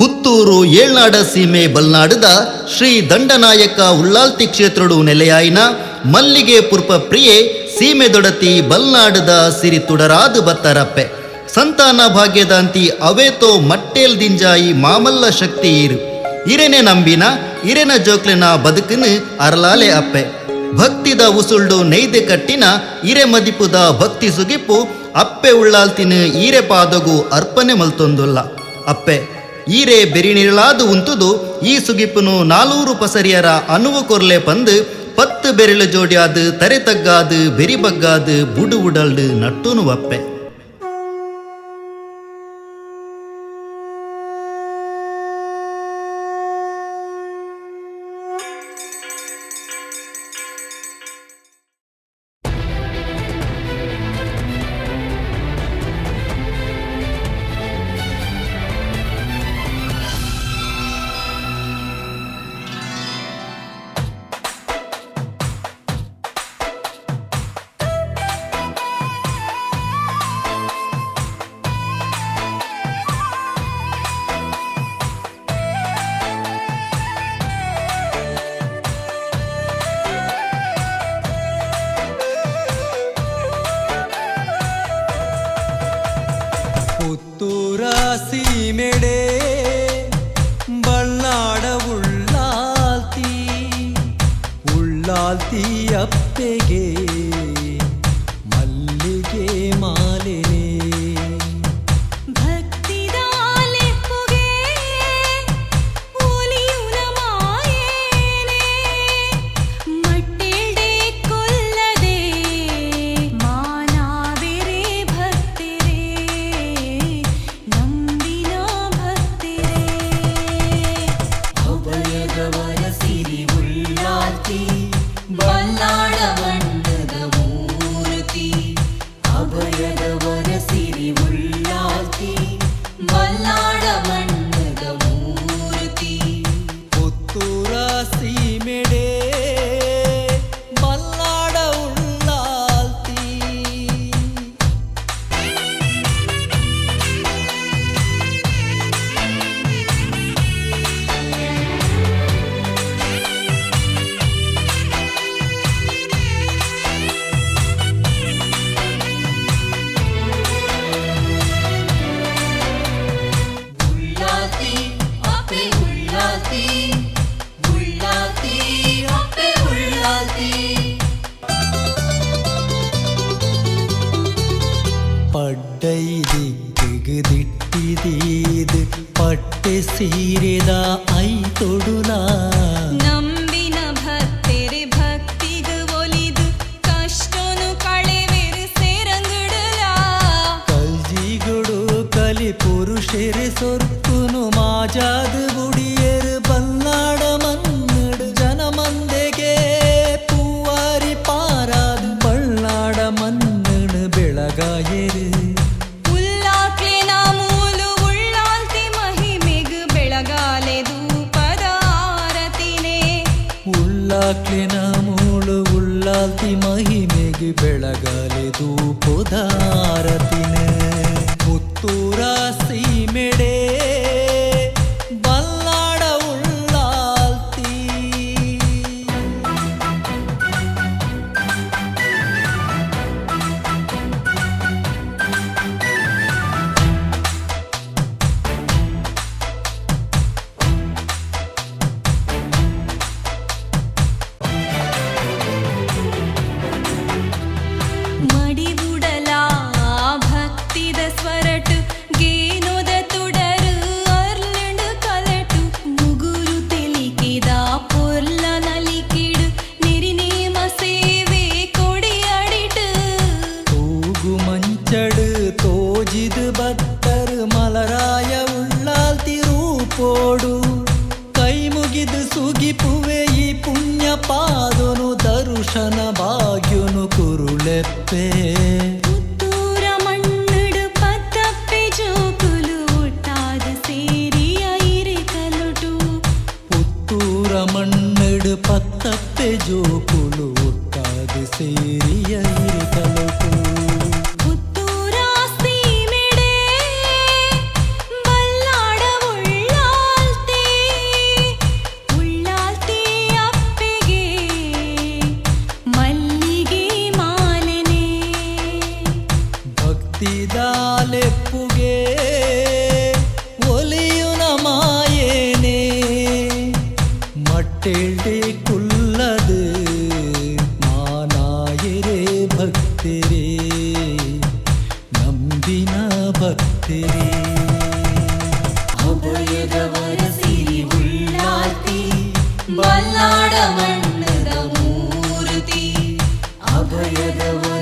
ಪುತ್ತೂರು ಏಳ್ನಾಡ ಸೀಮೆ ಬಲ್ನಾಡದ ಶ್ರೀ ದಂಡನಾಯಕ ಉಳ್ಳಾಲ್ತಿ ಕ್ಷೇತ್ರಡು ನೆಲೆಯಾಯಿನ ಮಲ್ಲಿಗೆ ಪುರ್ಪ ಪ್ರಿಯೆ ಸೀಮೆ ದೊಡತಿ ಬಲ್ನಾಡದ ಸಿರಿ ತುಡರಾದು ಬತ್ತರಪ್ಪೆ ಸಂತಾನ ಭಾಗ್ಯದಾಂತಿ ಅವೇತೋ ಮಟ್ಟೇಲ್ ದಿಂಜಾಯಿ ಮಾಮಲ್ಲ ಶಕ್ತಿ ಇರು ಇರೆನೆ ನಂಬಿನ ಇರೆನ ಜೋಕ್ಲೆನ ಬದುಕನು ಅರಲಾಲೆ ಅಪ್ಪೆ ಭಕ್ತಿದ ಉಸುಳ್ಡು ನೈದೆ ಕಟ್ಟಿನ ಇರೆ ಮದಿಪುದ ಭಕ್ತಿ ಸುಗಿಪ್ಪು ಅಪ್ಪೆ ಉಳ್ಳಾಲ್ತಿನ ಈರೆ ಪಾದಗು ಅರ್ಪಣೆ ಮಲ್ತೊಂದುಲ್ಲ ಅಪ್ಪೆ ಈರೆ ಬೆರಿನಿರಲಾದು ಉಂತುದು ಈ ಸುಗಿಪ್ಪುನು 400 ಪಸರಿಯರ ಅನುವು ಕೊರ್ಲೆ ಪಂದು 10 ಬೆರಳು ಜೋಡಿಯಾದು ತರೆ ತಗ್ಗಾದು ಬೆರಿ ಬಗ್ಗಾದು ಬುಡು ಉಡಲ್ಡು ನಟ್ಟುನು ಅಪ್ಪೆ. ಪುತ್ತೂರ ಸೀಮೆಡೆ ಬಲ್ನಾಡ ಉಳ್ಳಾಲ್ತಿ ಅಪ್ಪೆಗೆ ಮಲ್ಲಿಗೆ ಮಾಲೆನೆ ಬಲ್ಲಾಡ ಬಣ್ಣದ ಮೂರ್ತಿ ಅಭಯದವರ ಸಿರಿ ಉಳ್ಳಾಲ್ತಿ ಬಲ್ಲಾಡ ಬಣ್ಣದ ಮೂರ್ತಿ ಪುತ್ತೂರ ಸೀಮೆಡೆ ಬಲ್ಲಾಡ ಉಳ್ಳಾಲ್ತಿ ಪಡ್ಡೈದಿಟ್ಟಿದೀದು ಪಟ್ಟೆ ಸೀರೆದ ಐ ತೊಡುಲ ನಂಬಿನ ಭಕ್ತೆರೆ ಭಕ್ತಿಗ ಒಲಿದು ಕಷ್ಟನು ಕಳೆವೆರು ಸೇರಂಗುಡಲ ಕಲ್ಜಿಗುಡು ಕಲಿ ಪುರುಷರೆ ಸೊರ್ಪುನು ಮಾಜಾದು ಗುಡಿಯರು ಬಲ್ನಾಡ ಮನ್ನಡು ಜನ ಮಂದೆಗೆ ಪೂವಾರಿ ಪಾರಾದು ಬಲ್ನಾಡ ಮನ್ನಡು ಬೆಳಗಾಯರು ಉಳ್ಳಾಕ್ಲಿನ ಮೂಳು ಉಳ್ಳಾಲ್ತಿ ಮಹಿಮೆಗೆ ಬೆಳಗಾಲೆ ಧೂಪದಾರತಿನ ಪುತ್ತೂರ ಸೀಮೆಡೆ ಬಲ್ನಾಡ ಉಳ್ಳಾಲ್ತಿ ಮಡಿಬುಡಲ ಭಕ್ತಿದ ಸ್ವರಟು ಗೇನೋದ ತುಡರು ಅರ್ಲಂಡು ಕಲಟು ಮುಗುರು ತೆಲಿಕಿದ ಪೊರ್ಲ ನಲಿಕಿಡು ನೆರಿನೇಮ ಸೇವೆ ಕೊಡಿ ಅಡಿಟು ತೂಗು ಮಂಚಡು ತೋಜಿದು ಬತ್ತರು ಮಲರಾಯ ಉಳ್ಳಾಲ್ತಿ ರೂಪೋಡು ಕೈ ಮುಗಿದು ಸುಗಿಪುವೆ ಈ ಪುಣ್ಯ ಪಾದನು ದರುಶನ ಭಾಗ್ಯನು ಕುರುಳೆಪ್ಪೆ ಪುತ್ತೂರ ಮಣ್ಣಡು ಪತ್ತಪ್ಪೆ ಜೋಕುಲು ಒಟ್ಟಾದ ಸೇರಿಯ ಇರೆ ಕಲುಟು ಪುತ್ತೂರ ಮಣ್ಣಡು ಪತ್ತಪ್ಪೆ ಜೋಕುಲು ಒಟ್ಟಾದ ಸೇರಿಯ ಇರೆ ಕಲಟು ಪುತ್ತೂರ ಸೀಮೆಡೆ ಬಲ್ಲಾಡ ಉಳ್ಳಾಲ್ತಿ ಅಭಯದವರ ಸಿರಿ ಉಳ್ಳಾಲ್ತಿ ಬಲ್ಲಾಡ ಮಣ್ಣದ ಮೂರ್ತಿ ಅಭಯದವರ